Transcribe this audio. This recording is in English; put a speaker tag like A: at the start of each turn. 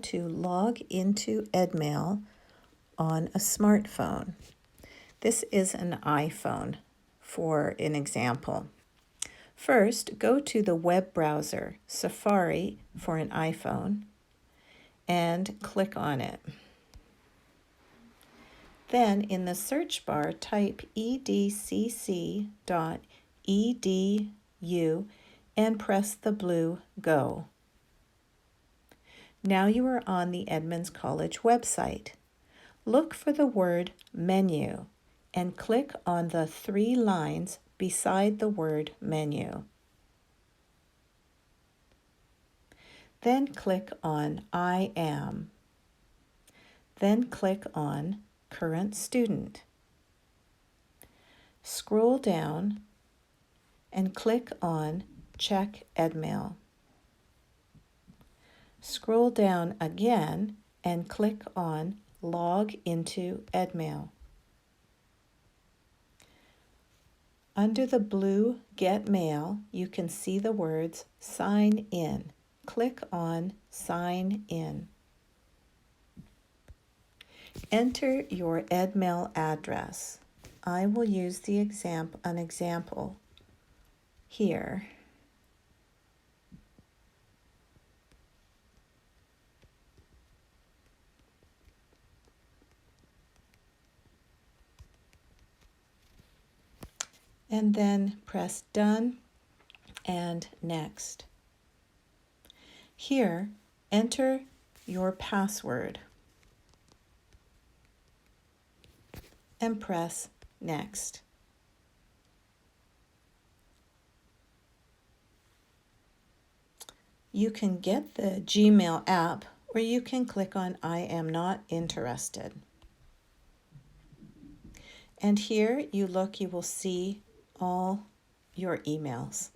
A: to log into Edmail on a smartphone. This is an iPhone for an example. First, go to the web browser, Safari for an iPhone, and click on it. Then in the search bar, type edcc.edu and press the blue Go. Now you are on the Edmonds College website. Look for the word Menu and click on the 3 lines beside the word Menu. Then click on I Am. Then click on Current Student. Scroll down and click on Check Edmail. Scroll down again and click on Log into Edmail. Under the blue Get Mail, you can see the words Sign In. Click on Sign In. Enter your Edmail address. I will use an example here. And then press Done and Next. Here, enter your password and press Next. You can get the Gmail app, or you can click on I am not interested. And here you will see all your emails.